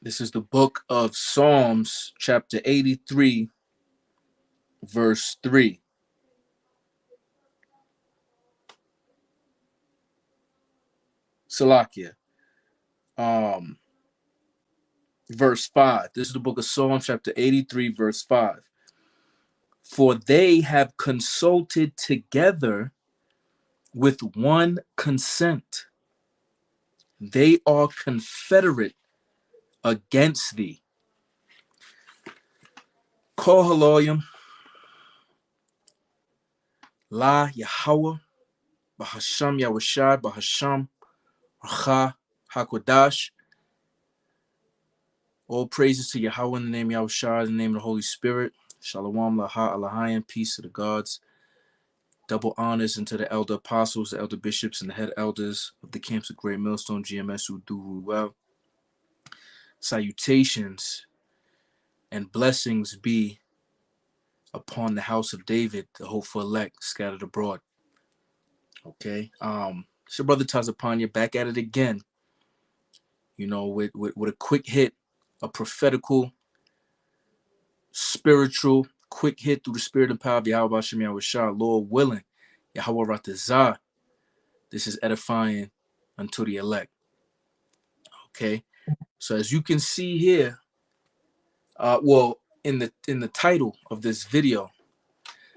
This is the book of Psalms, chapter 83, verse 3. Salakia. Um, verse 5. This is the book of Psalms, chapter 83, verse 5. For they have consulted together with one consent. They are confederate against thee. Kol haloyim, la Yahweh, bahasham Yahushai, bahasham Racha Hakodash. All praises to Yahweh in the name of Yahushua, in the name of the Holy Spirit. Shalom, Laha, Alahayim, peace to the gods. Double honors into the elder apostles, the elder bishops, and the head elders of the camps of Great Millstone, GMS, who do well. Salutations and blessings be upon the house of David, the hopeful elect, scattered abroad. Okay. It's your brother Tazapanya back at it again. You know, with a quick hit, a prophetical, spiritual, quick hit through the spirit and power of Yahweh Hashem Yahushua, Lord willing, Yahweh Ratazah. This is edifying unto the elect. Okay, so as you can see here, in the title of this video,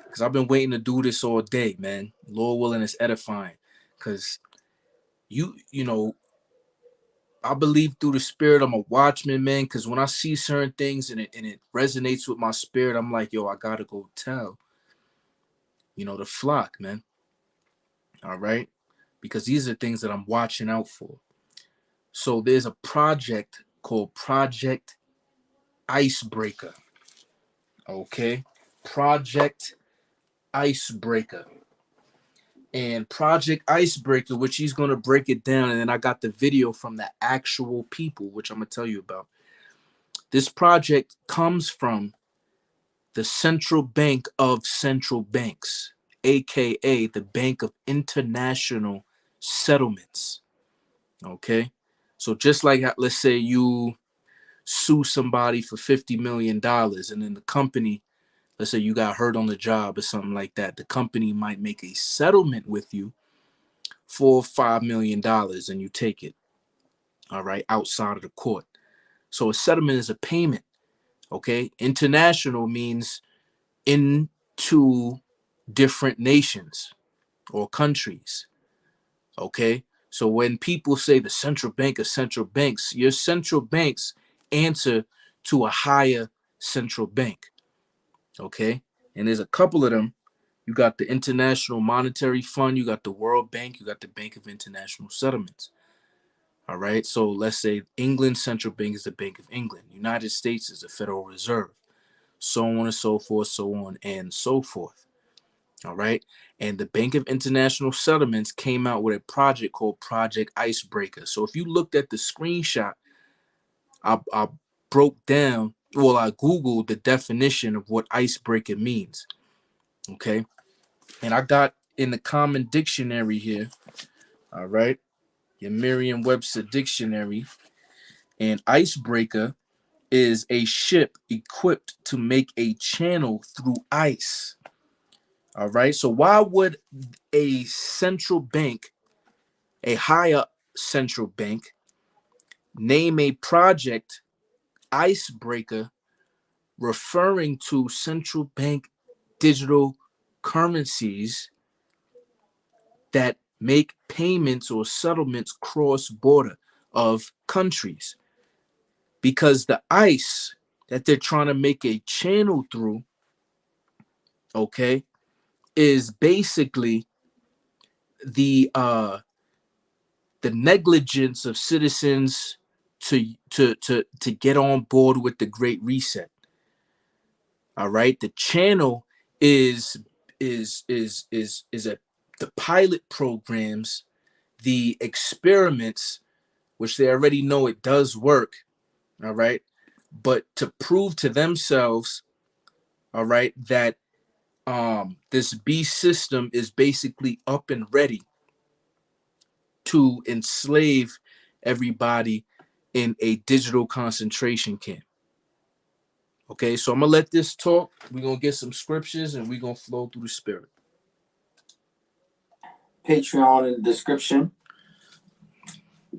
because I've been waiting to do this all day, man. Lord willing, is edifying, because you know, I believe through the spirit I'm a watchman, man. Because when I see certain things and it resonates with my spirit, I'm like, yo, I gotta go tell, the flock, man. All right, because these are things that I'm watching out for. So there's a project called Project Icebreaker. Okay, Project Icebreaker. And Project Icebreaker, which he's going to break it down, and then I got the video from the actual people, which I'm going to tell you about. This project comes from the Central Bank of Central Banks, aka the Bank of International Settlements. Okay, so just like, let's say you sue somebody for $50 million, and then the company, let's say you got hurt on the job or something like that, the company might make a settlement with you for $5 million and you take it, all right, outside of the court. So a settlement is a payment. Okay, international means into different nations or countries. Okay, so when people say the central bank of central banks, your central banks answer to a higher central bank. Okay, and there's a couple of them. You got the International Monetary Fund, you got the World Bank, you got the Bank of International Settlements. All right, so let's say England's central bank is the Bank of England. United States is the Federal Reserve, so on and so forth, so on and so forth. All right, and the Bank of International Settlements came out with a project called Project Icebreaker. So if you looked at the screenshot, I broke down, well, I Googled the definition of what icebreaker means. Okay, and I got in the Common Dictionary here, all right, your Merriam-Webster Dictionary, and icebreaker is a ship equipped to make a channel through ice. All right, so why would a central bank, a higher central bank, name a project icebreaker referring to central bank digital currencies that make payments or settlements cross-border of countries? Because the ice that they're trying to make a channel through, okay, is basically the negligence of citizens to get on board with the Great Reset. All right, the channel is the pilot programs, the experiments, which they already know it does work. All right, but to prove to themselves, all right, that this beast system is basically up and ready to enslave everybody in a digital concentration camp. Okay, so I'm gonna let this talk. We're gonna get some scriptures and we're gonna flow through the spirit. Patreon in the description,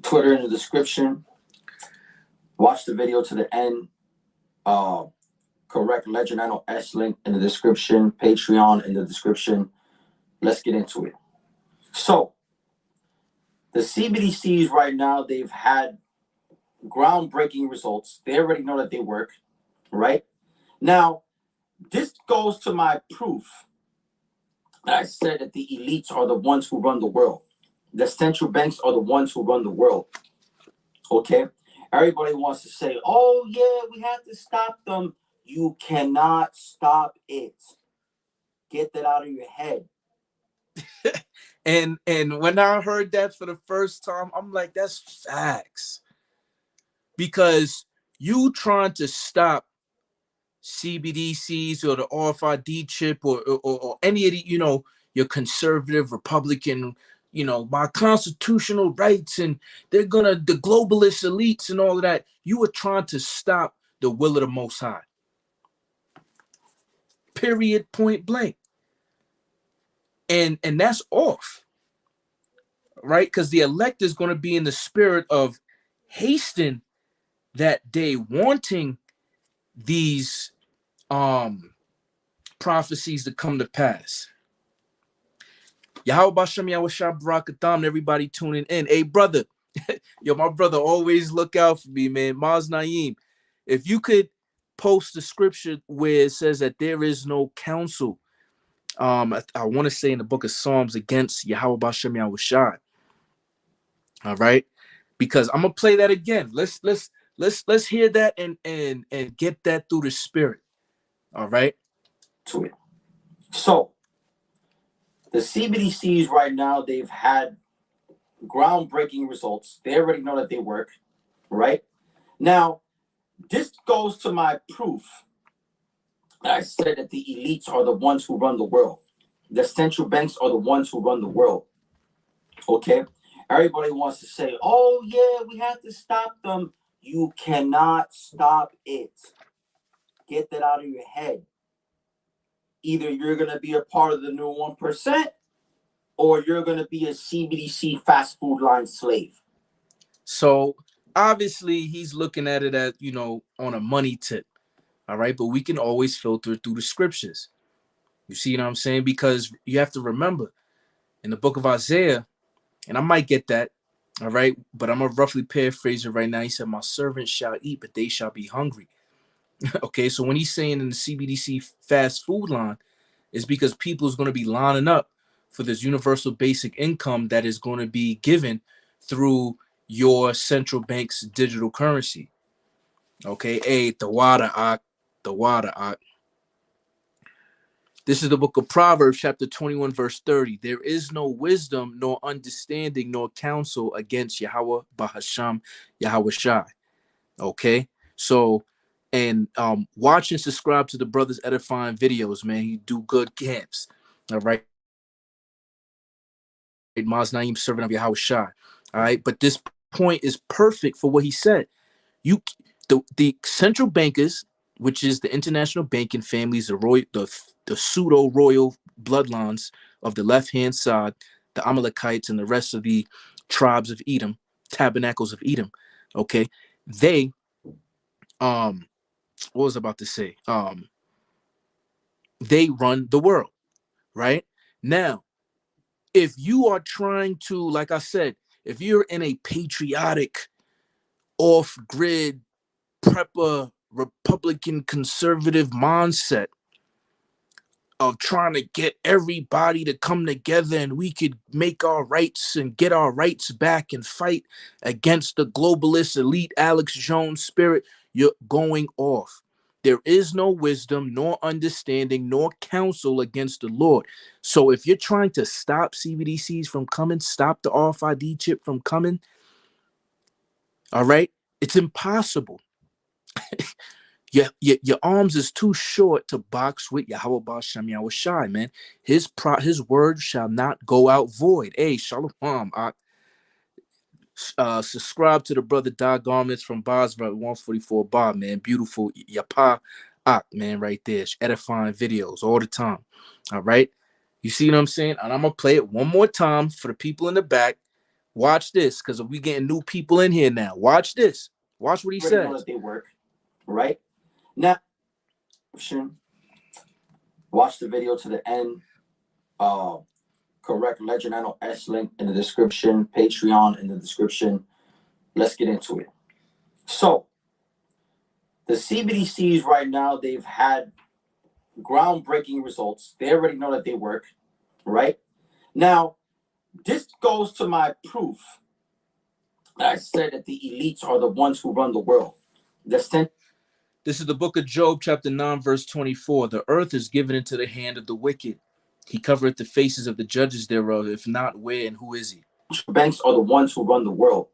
Twitter in the description. Watch the video to the end. Correct Legend S link in the description, Patreon in the description. Let's get into it. So, the CBDCs right now, they've had groundbreaking results. They already know that they work, right? Now, this goes to my proof that I said that the elites are the ones who run the world. The central banks are the ones who run the world. Okay? Everybody wants to say, oh, yeah, we have to stop them. You cannot stop it. Get that out of your head. And when I heard that for the first time, I'm like, that's facts. Because you trying to stop CBDCs or the RFID chip or any of the, your conservative Republican, my constitutional rights, and the globalist elites and all of that. You were trying to stop the will of the Most High. Period, point blank. And that's off, right? Because the elect is going to be in the spirit of hasten that day, wanting these prophecies to come to pass. Yahweh Bashem Yahweh Barakatham, everybody tuning in. Hey, brother, yo, my brother always look out for me, man. Maz Naeem, if you could post the scripture where it says that there is no counsel, I want to say in the book of Psalms against Yahweh Bashem Yahweh Shai. All right, because I'm gonna play that again. Let's hear that and get that through the spirit. All right. To it. So, the CBDCs right now, they've had groundbreaking results. They already know that they work, right? Now, this goes to my proof that I said that the elites are the ones who run the world. The central banks are the ones who run the world. Okay? Everybody wants to say, oh, yeah, we have to stop them. You cannot stop it. Get that out of your head. Either you're going to be a part of the new 1%, or you're going to be a CBDC fast food line slave. So obviously he's looking at it as, on a money tip. All right. But we can always filter through the scriptures. You see what I'm saying? Because you have to remember in the book of Isaiah, and I might get that. All right. But I'm going to roughly paraphrase it right now. He said, my servants shall eat, but they shall be hungry. Okay. So when he's saying in the CBDC fast food line, it's because people is going to be lining up for this universal basic income that is going to be given through your central bank's digital currency. Okay, the water. This is the book of Proverbs, chapter 21, verse 30. There is no wisdom, nor understanding, nor counsel against Yahweh Bahasham, Yahweh Shai. Okay, so and watch and subscribe to the brothers edifying videos, man. You do good camps. All right. Maz Naeem, servant of Yahweh Shai. All right, but this point is perfect for what he said. The central bankers, which is the international banking families, the pseudo royal bloodlines of the left hand side, the Amalekites and the rest of the tribes of Edom, tabernacles of Edom. Okay, they what was I about to say? They run the world, right? Now, if you are trying to, like I said, if you're in a patriotic, off-grid, prepper, Republican conservative mindset of trying to get everybody to come together and we could make our rights and get our rights back and fight against the globalist elite Alex Jones spirit, you're going off. There is no wisdom, nor understanding, nor counsel against the Lord. So if you're trying to stop CBDCs from coming, stop the RFID chip from coming, all right, it's impossible. Your arms is too short to box with Yahweh Bashem Yahweh Shai, man. His word shall not go out void. Hey, Shalom. Subscribe to the brother Dot Garments from Basra 144 Bar, man. Beautiful Yapa Ak, man, right there. Edifying videos all the time. All right. You see what I'm saying? And I'm gonna play it one more time for the people in the back. Watch this, because we getting new people in here now. Watch this. Watch what he already know says. that they work, right? Now, watch the video to the end. Correct Legend S link in the description, Patreon in the description. Let's get into it. So, the CBDCs right now, they've had groundbreaking results. They already know that they work, right? Now, this goes to my proof that I said that the elites are the ones who run the world. This is the book of Job, chapter 9, verse 24. The earth is given into the hand of the wicked. He covereth the faces of the judges thereof. If not, where and who is he? Banks are the ones who run the world.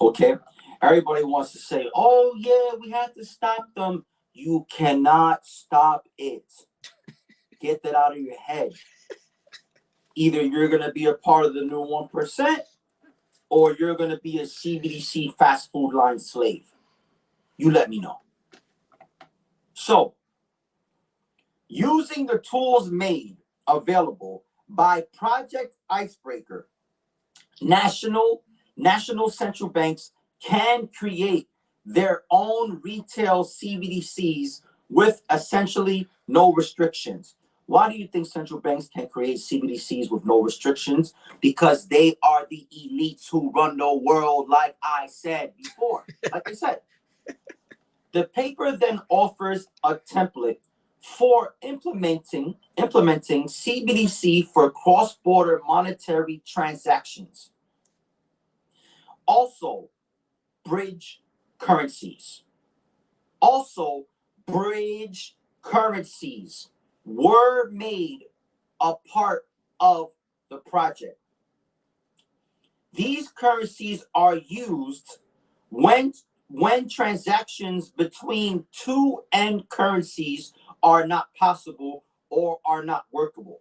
Okay? Everybody wants to say, oh, yeah, we have to stop them. You cannot stop it. Get that out of your head. Either you're going to be a part of the new 1%, or you're going to be a CBDC fast food line slave. You let me know. So, using the tools made available by Project Icebreaker, national central banks can create their own retail CBDCs with essentially no restrictions. Why do you think central banks can create CBDCs with no restrictions? Because they are the elites who run the world, like I said before. Like I said, the paper then offers a template for implementing CBDC for cross-border monetary transactions. Also, bridge currencies. Were made a part of the project. These currencies are used when transactions between two end currencies are not possible or are not workable.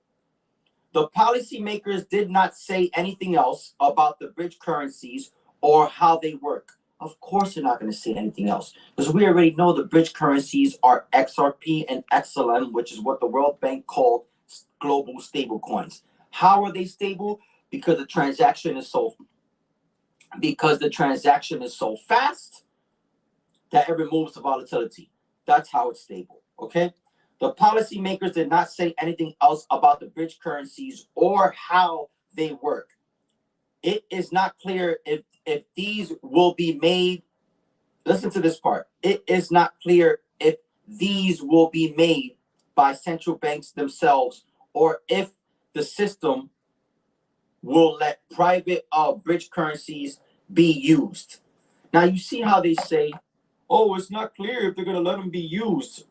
The policymakers did not say anything else about the bridge currencies or how they work. Of course, they're not going to say anything else, because we already know the bridge currencies are XRP and XLM, which is what the World Bank called global stable coins. How are they stable? Because the transaction is so fast that it removes the volatility. That's how it's stable. Okay. The policymakers did not say anything else about the bridge currencies or how they work. It is not clear if these will be made. Listen to this part. It is not clear if these will be made by central banks themselves, or if the system will let private bridge currencies be used. Now, you see how they say, oh, it's not clear if they're going to let them be used.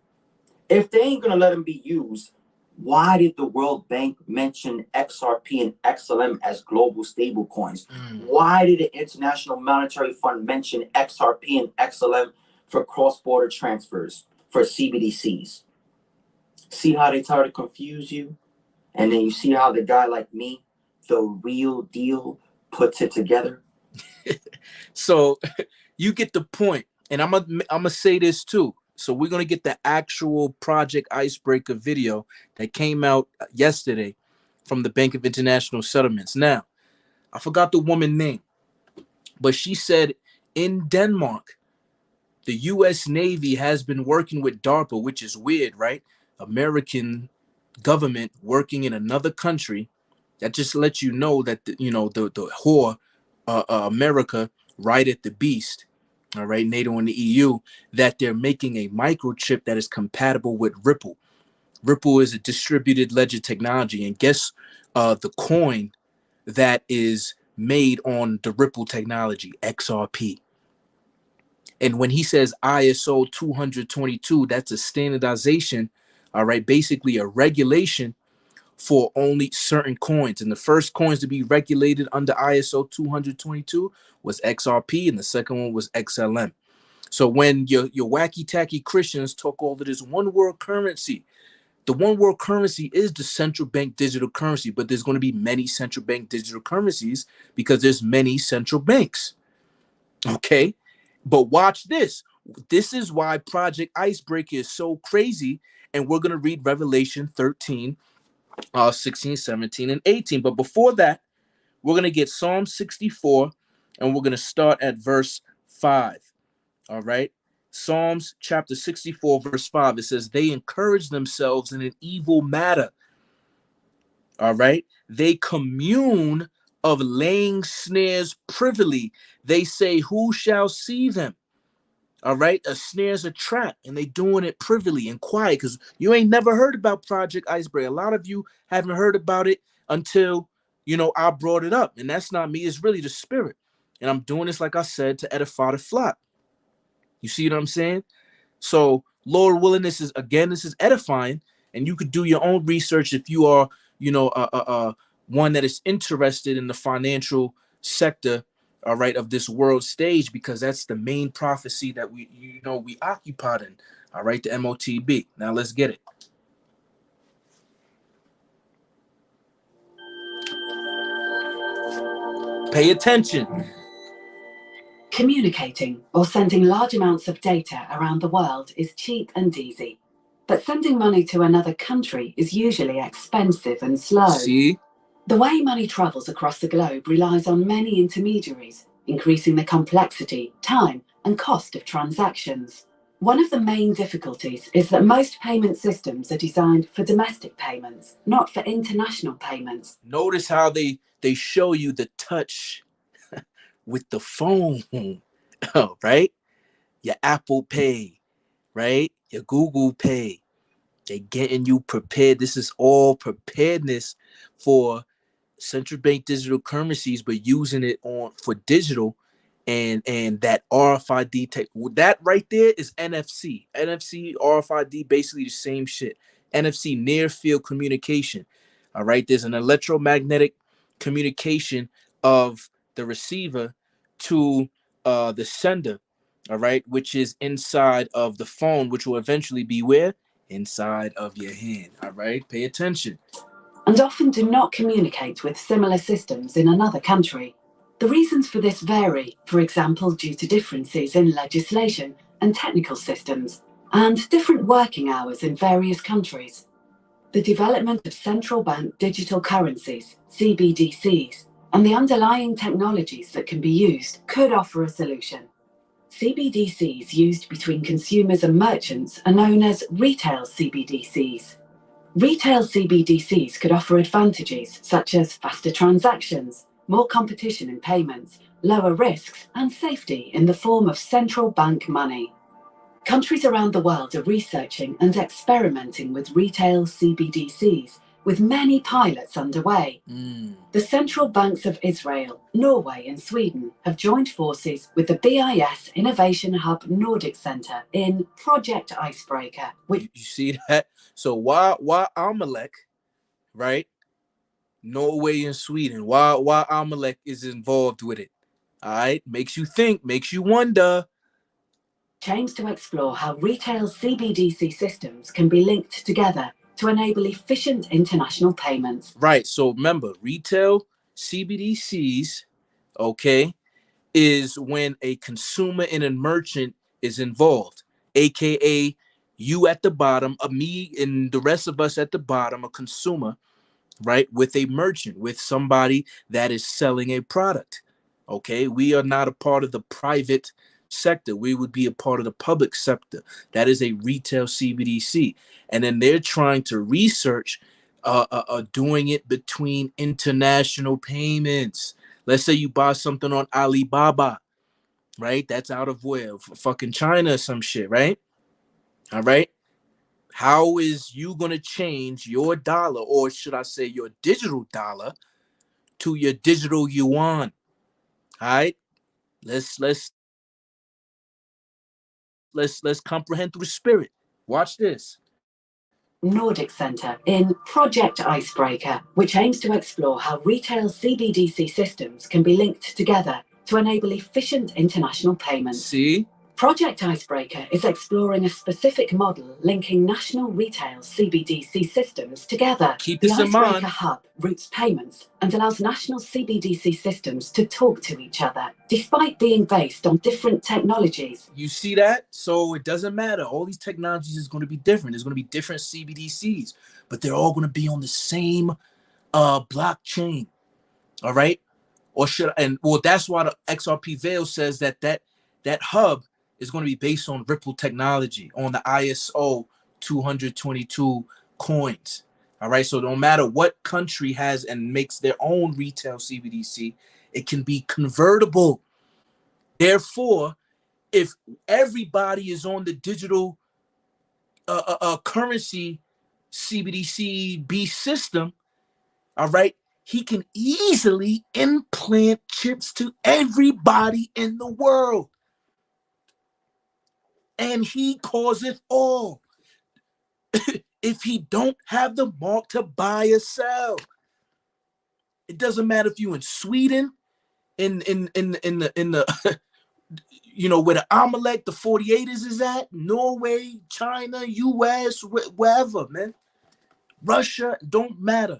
If they ain't going to let them be used, why did the World Bank mention XRP and XLM as global stable coins? Why did the International Monetary Fund mention XRP and XLM for cross-border transfers, for CBDCs? See how they try to confuse you? And then you see how the guy like me, the real deal, puts it together? So you get the point. And I'm gonna say this too. So we're gonna get the actual Project Icebreaker video that came out yesterday from the Bank of International Settlements. Now, I forgot the woman's name, but she said in Denmark, the U.S. Navy has been working with DARPA, which is weird, right? American government working in another country. That just lets you know that the whore, America, right at the beast. All right, NATO and the EU, that they're making a microchip that is compatible with Ripple. Ripple is a distributed ledger technology, and guess the coin that is made on the Ripple technology, XRP. And when he says ISO 222, that's a standardization, all right, basically a regulation for only certain coins. And the first coins to be regulated under ISO 222 was XRP, and the second one was XLM. So when your wacky tacky Christians talk all of this one world currency, The one world currency is the central bank digital currency, but there's going to be many central bank digital currencies because there's many central banks. Okay. But watch this. This is why Project Icebreaker is so crazy. And we're going to read Revelation 13, 16, 17, and 18. But before that, we're going to get Psalm 64, and we're going to start at verse 5. All right. Psalms chapter 64, verse 5. It says, they encourage themselves in an evil matter. All right. They commune of laying snares privily. They say, who shall see them? All right. A snare's a trap, and they doing it privily and quiet because you ain't never heard about Project Icebreaker. A lot of you haven't heard about it until, I brought it up. And that's not me. It's really the spirit. And I'm doing this, like I said, to edify the flock. You see what I'm saying? So, Lord willing, this is edifying, and you could do your own research if you are, one that is interested in the financial sector, all right, of this world stage, because that's the main prophecy that we occupied in, all right, the Motb. Now let's get it. Pay attention. Communicating or sending large amounts of data around the world is cheap and easy. But sending money to another country is usually expensive and slow. See? The way money travels across the globe relies on many intermediaries, increasing the complexity, time, and cost of transactions. One of the main difficulties is that most payment systems are designed for domestic payments, not for international payments. Notice how they show you the touch with the phone, right? Your Apple Pay, right? Your Google Pay. They're getting you prepared. This is all preparedness for central bank digital currencies, but using it for digital and that RFID tech. That right there is NFC. NFC, RFID, basically the same shit. NFC, near field communication. All right. There's an electromagnetic communication of the receiver to the sender. All right, which is inside of the phone, which will eventually be where? Inside of your hand. All right, pay attention. And often do not communicate with similar systems in another country. The reasons for this vary, for example, due to differences in legislation and technical systems, and different working hours in various countries. The development of central bank digital currencies, CBDCs, and the underlying technologies that can be used could offer a solution. CBDCs used between consumers and merchants are known as retail CBDCs. Retail CBDCs could offer advantages such as faster transactions, more competition in payments, lower risks, and safety in the form of central bank money. Countries around the world are researching and experimenting with retail CBDCs, with many pilots underway. The central banks of Israel, Norway, and Sweden have joined forces with the BIS Innovation Hub Nordic Center in Project Icebreaker. You see that? So why Amalek, right? Norway and Sweden. Why Amalek is involved with it? All right, makes you think, makes you wonder. Aims to explore how retail CBDC systems can be linked together to enable efficient international payments. Right. So remember, retail CBDCs, okay, is when a consumer and a merchant is involved, aka you at the bottom, me and the rest of us at the bottom, a consumer, right, with a merchant, with somebody that is selling a product. Okay, we are not a part of the private sector. We would be a part of the public sector. That is a retail CBDC, and then they're trying to research doing it between international payments. Let's say you buy something on Alibaba, right? That's out of where? Fucking China or some shit, right? All right. How is you going to change your dollar, or should I say your digital dollar, to your digital yuan? All right. Let's comprehend through the spirit. Watch this. Nordic Center in Project Icebreaker, which aims to explore how retail CBDC systems can be linked together to enable efficient international payments. See? Project Icebreaker is exploring a specific model linking national retail CBDC systems together. Keep The this in Icebreaker mind. hub routes payments and allows national CBDC systems to talk to each other, despite being based on different technologies. You see that? So it doesn't matter. All these technologies is going to be different. There's going to be different CBDCs, but they're all going to be on the same blockchain. All right? Or should and well, that's why the XRP Veil says that hub is going to be based on Ripple technology on the ISO 222 coins. All right, so no matter what country has and makes their own retail CBDC, it can be convertible. Therefore, if everybody is on the digital currency CBDC B system, all right, he can easily implant chips to everybody in the world. And he causeth all. If he don't have the mark to buy or sell, it doesn't matter if you in Sweden, in the you know where the Amalek, the 48ers is at, Norway, China, US, wherever, man. Russia, don't matter.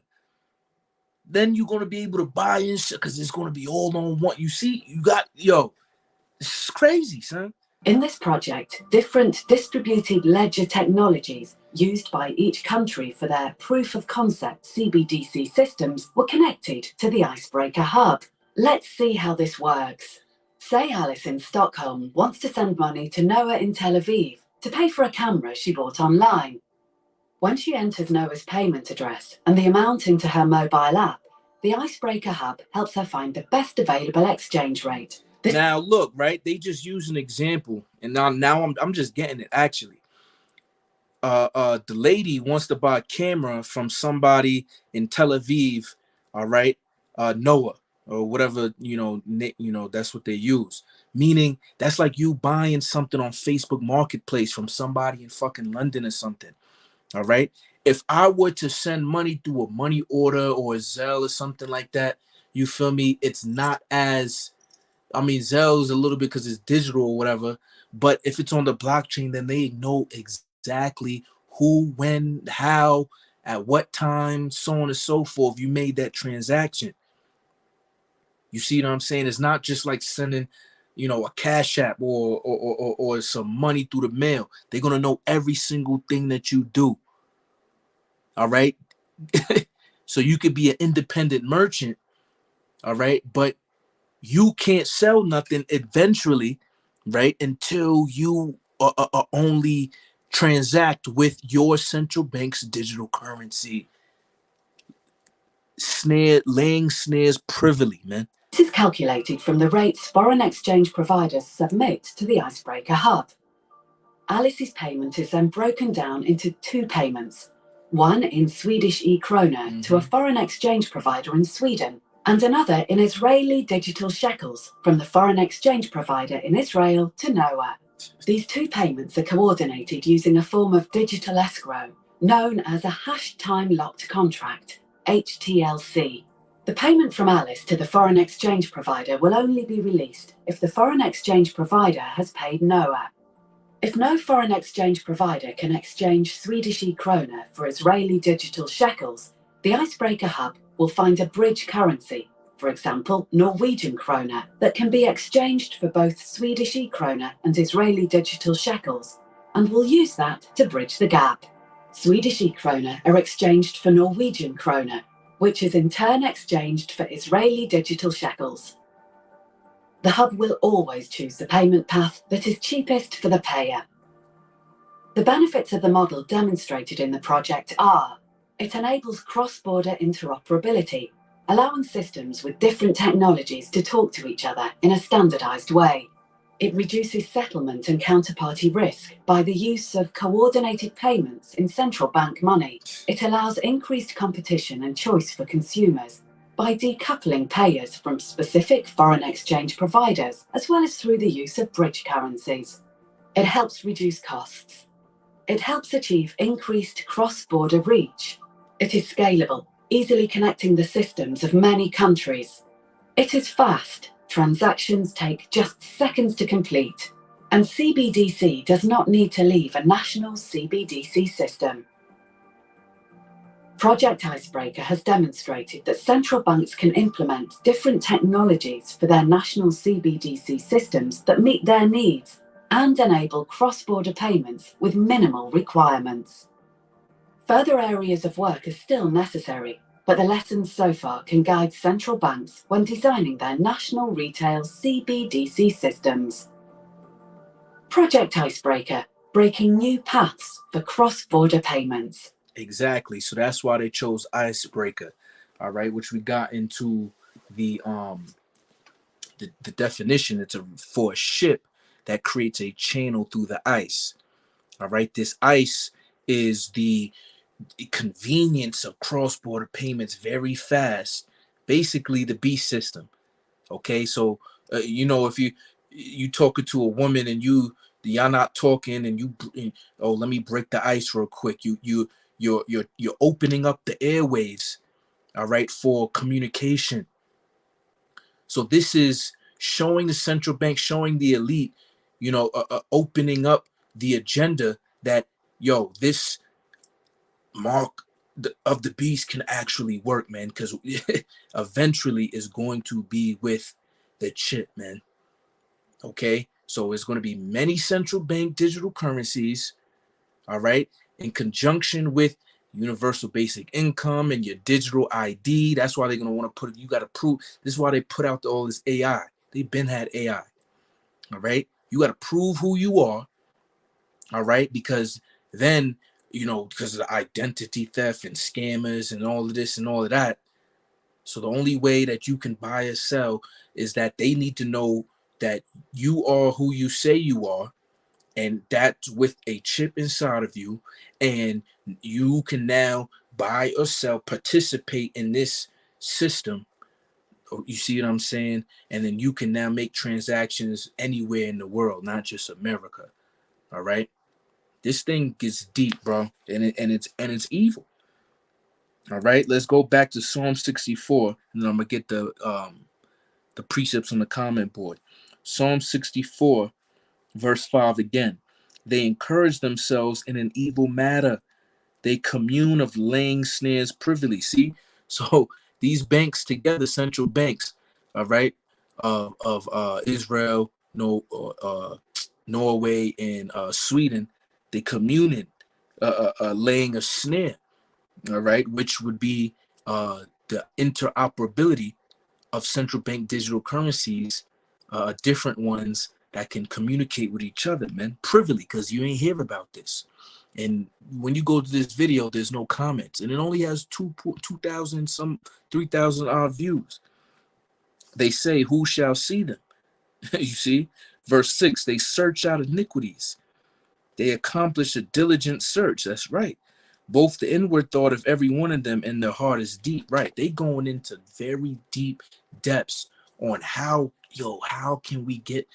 Then you're gonna be able to buy in shit because it's gonna be all on one. You see, you got it's crazy, son. In this project, different distributed ledger technologies used by each country for their proof of concept CBDC systems were connected to the Icebreaker hub. Let's see how this works. Say Alice in Stockholm wants to send money to Noah in Tel Aviv to pay for a camera she bought online. When she enters Noah's payment address and the amount into her mobile app, the Icebreaker hub helps her find the best available exchange rate. Now look, right? They just use an example, and now I'm just getting it actually. The lady wants to buy a camera from somebody in Tel Aviv, all right, Noah or whatever, that's what they use. Meaning that's like you buying something on Facebook Marketplace from somebody in fucking London or something, all right. If I were to send money through a money order or a Zelle or something like that, you feel me? It's not as, I mean, Zelle is a little bit because it's digital or whatever, but if it's on the blockchain, then they know exactly who, when, how, at what time, so on and so forth, you made that transaction. You see what I'm saying? It's not just like sending, a cash app or some money through the mail. They're gonna know every single thing that you do. All right. So you could be an independent merchant, all right, but you can't sell nothing eventually, right, until you only transact with your central bank's digital currency. Laying snares privily, man. This is calculated from the rates foreign exchange providers submit to the Icebreaker hub. Alice's payment is then broken down into two payments, one in Swedish e-krona to a foreign exchange provider in Sweden, and another in Israeli digital shekels from the foreign exchange provider in Israel to Noah. These two payments are coordinated using a form of digital escrow known as a hash time locked contract, HTLC. The payment from Alice to the foreign exchange provider will only be released if the foreign exchange provider has paid Noah. If no foreign exchange provider can exchange Swedish e-krona for Israeli digital shekels, the Icebreaker hub will find a bridge currency, for example, Norwegian krona, that can be exchanged for both Swedish e-krona and Israeli digital shekels, and will use that to bridge the gap. Swedish e-krona are exchanged for Norwegian krona, which is in turn exchanged for Israeli digital shekels. The hub will always choose the payment path that is cheapest for the payer. The benefits of the model demonstrated in the project are: it enables cross-border interoperability, allowing systems with different technologies to talk to each other in a standardized way. It reduces settlement and counterparty risk by the use of coordinated payments in central bank money. It allows increased competition and choice for consumers by decoupling payers from specific foreign exchange providers, as well as through the use of bridge currencies. It helps reduce costs. It helps achieve increased cross-border reach. It is scalable, easily connecting the systems of many countries. It is fast. Transactions take just seconds to complete. And CBDC does not need to leave a national CBDC system. Project Icebreaker has demonstrated that central banks can implement different technologies for their national CBDC systems that meet their needs and enable cross-border payments with minimal requirements. Further areas of work are still necessary, but the lessons so far can guide central banks when designing their national retail CBDC systems. Project Icebreaker, breaking new paths for cross-border payments. Exactly. So that's why they chose Icebreaker. All right, which we got into the the definition. It's for a ship that creates a channel through the ice. All right, this ice is the convenience of cross-border payments very fast. Basically, the B system. Okay, so if you talking to a woman and y'all not talking and oh, let me break the ice real quick. You're opening up the airwaves, all right, for communication. So this is showing the central bank, showing the elite, opening up the agenda that this mark of the beast can actually work, man, because eventually is going to be with the chip, man. Okay, so it's going to be many central bank digital currencies, all right, in conjunction with universal basic income and your digital ID. That's why they're going to want to put it, you got to prove. This is why they put out all this AI. They've been had AI, all right. You got to prove who you are, all right, because then because of the identity theft and scammers and all of this and all of that. So the only way that you can buy or sell is that they need to know that you are who you say you are, and that's with a chip inside of you, and you can now buy or sell, participate in this system. You see what I'm saying? And then you can now make transactions anywhere in the world, not just America. All right. This thing gets deep, bro, and it's evil. All right, let's go back to Psalm 64, and then I'm gonna get the precepts on the comment board. Psalm 64, verse 5 again. They encourage themselves in an evil matter. They commune of laying snares privily. See, so these banks together, central banks, all right, of Israel, no, Norway, and Sweden, they communing, laying a snare, all right, which would be the interoperability of central bank digital currencies, different ones that can communicate with each other, man, privily, because you ain't hear about this. And when you go to this video, there's no comments, and it only has 2,000 some 3,000 odd views. They say, "Who shall see them?" You see, verse 6. They search out iniquities. They accomplish a diligent search. That's right. Both the inward thought of every one of them and their heart is deep. Right. They going into very deep depths on how can we get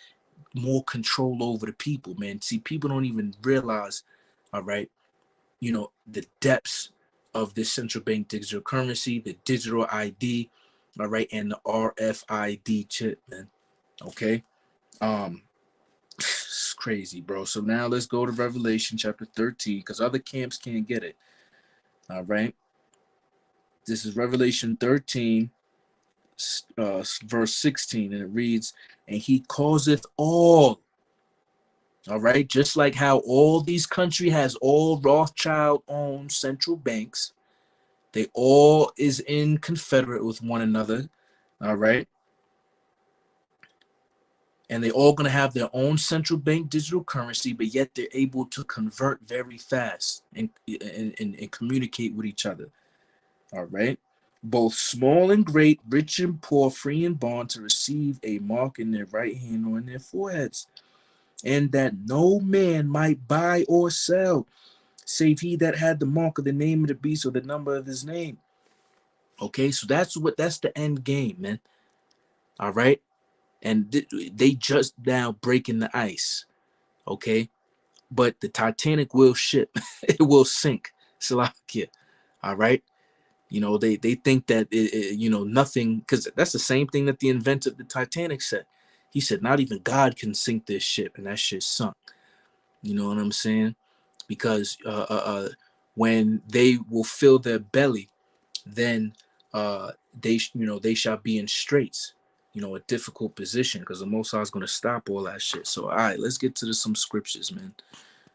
more control over the people, man. See, people don't even realize, all right, the depths of this central bank digital currency, the digital ID, all right, and the RFID chip, man. Okay. Um, it's crazy, bro. So now let's go to Revelation chapter 13, because other camps can't get it. All right. This is Revelation 13, verse 16, and it reads, "And he causeth all," all right, just like how all these country has all Rothschild owned central banks, they all is in confederate with one another, all right, and they all gonna have their own central bank digital currency, but yet they're able to convert very fast and communicate with each other. All right. Both small and great, rich and poor, free and bond, to receive a mark in their right hand or in their foreheads, and that no man might buy or sell, save he that had the mark of the name of the beast or the number of his name. Okay, so that's the end game, man. All right. And they just now breaking the ice. Okay. But the Titanic will ship, it will sink. Slovakia. All right. They think that nothing, because that's the same thing that the inventor of the Titanic said. He said, not even God can sink this ship, and that shit sunk. You know what I'm saying? Because when they will fill their belly, then they shall be in straits, a difficult position, because the Most High is going to stop all that shit. So all right, let's get to some scriptures, man.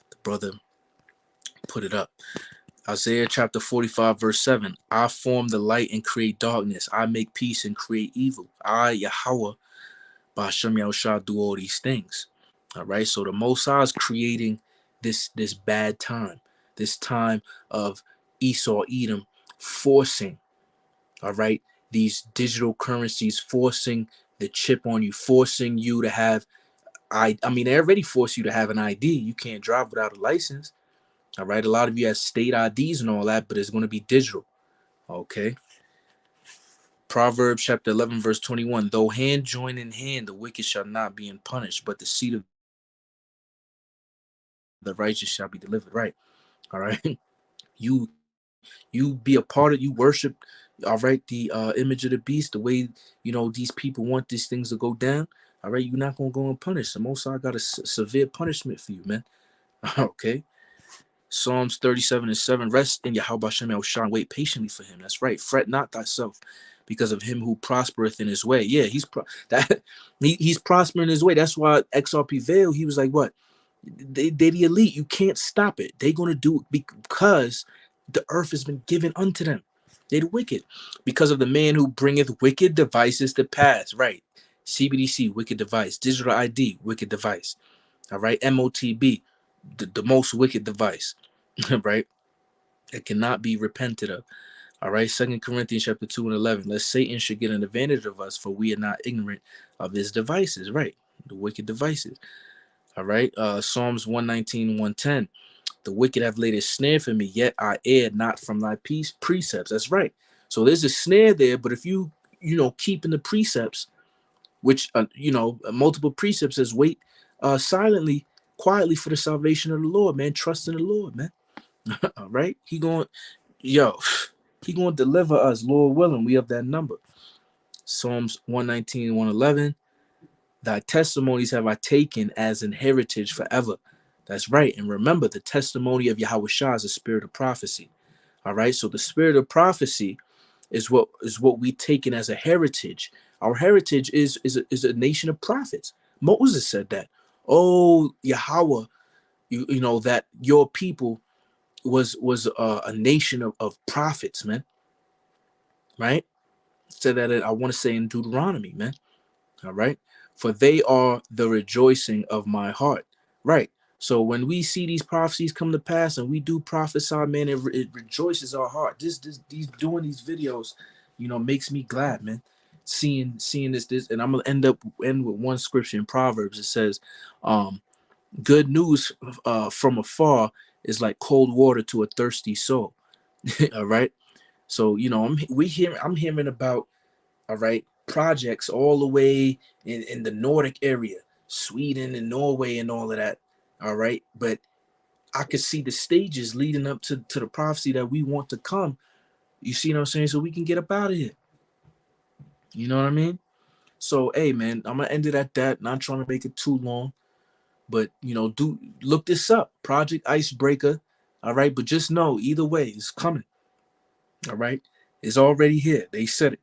The brother put it up. Isaiah chapter 45 verse 7. I form the light and create darkness. I make peace and create evil. I, Yahweh, Ba'ashem Yahushua, do all these things. All right, so the Most High is creating this bad time, this time of Esau, Edom, forcing, all right, these digital currencies, forcing the chip on you, forcing you to have, I mean, they already force you to have an ID. You can't drive without a license. All right, a lot of you have state IDs and all that, but it's going to be digital. Okay. Proverbs chapter 11 verse 21. Though hand join in hand, the wicked shall not be punished, but the seed of the righteous shall be delivered. Right. All right. You you be a part of, you worship, all right, the image of the beast, the way these people want these things to go down. All right, you're not gonna go unpunished. The Most High got a severe punishment for you, man. Okay. Psalms 37 and 7. Rest in Yahweh Hashem Yahushua, wait patiently for him. That's right. Fret not thyself because of him who prospereth in his way. Yeah, he's prospering his way. That's why XRP Veil, he was like, what? They the elite. You can't stop it. They're gonna do it because the earth has been given unto them. They the wicked. Because of the man who bringeth wicked devices to pass. Right. CBDC, wicked device. Digital ID, wicked device. All right. MOTB, the most wicked device. Right. It cannot be repented of. All right. 2 Corinthians chapter 2 and 11. Lest Satan should get an advantage of us, for we are not ignorant of his devices. Right. The wicked devices. All right. Psalms 119, 110. The wicked have laid a snare for me, yet I erred not from thy precepts. That's right. So there's a snare there, but if keeping the precepts, which multiple precepts, says wait silently, quietly for the salvation of the Lord, man. Trust in the Lord, man. All right. He going to deliver us, Lord willing. We have that number. Psalms 119, 111. Thy testimonies have I taken as an heritage forever. That's right. And remember, the testimony of Yahweh Shah is a spirit of prophecy. All right. So the spirit of prophecy is what we taken as a heritage. Our heritage is a nation of prophets. Moses said that. Oh, Yahweh, you know that your people was a nation of prophets, man. Right? Said that I want to say in Deuteronomy, man. All right. For they are the rejoicing of my heart. Right. So when we see these prophecies come to pass and we do prophesy, man, it rejoices our heart. These doing these videos, makes me glad, man. Seeing this, and I'm gonna end with one scripture in Proverbs. It says, good news from afar is like cold water to a thirsty soul. All right. So I'm hearing about, all right, projects all the way in the Nordic area, Sweden and Norway and all of that. All right. But I could see the stages leading up to the prophecy that we want to come. You see what I'm saying? So we can get up out of here. You know what I mean? So, hey, man, I'm going to end it at that. Not trying to make it too long. But, do look this up. Project Icebreaker. All right. But just know, either way, it's coming. All right. It's already here. They said it.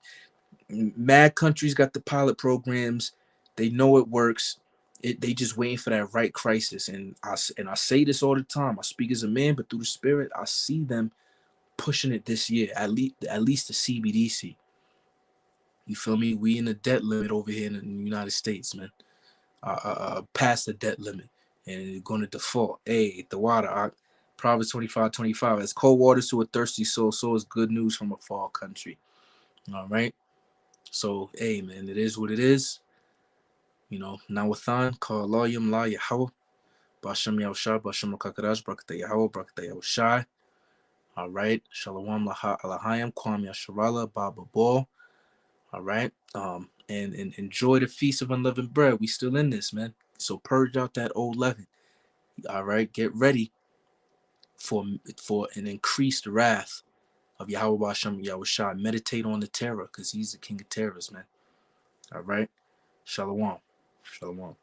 Mad countries got the pilot programs. They know it works. They just waiting for that right crisis. And I say this all the time. I speak as a man, but through the spirit, I see them pushing it this year. At least the CBDC. You feel me? We in the debt limit over here in the United States, man. Past the debt limit, and they're going to default. Hey, the water. Proverbs 25:25. As cold waters to a thirsty soul, so is good news from a far country. All right. So, hey, man, it is what it is. Nawathan, Kalayim La Yahweh, Bashem Yahushai, Bashem Kakadash, Brakata Yahweh, Brakata Yahushai. All right. Shalom Laha Alahayim, Kwam Yasharala, Baba Ball. All right. And enjoy the feast of unleavened bread. We still in this, man. So purge out that old leaven. All right. Get ready for an increased wrath of Yahweh Bashem Yahushai. Meditate on the terror, because he's the king of terrors, man. All right. Shalom. Shalom.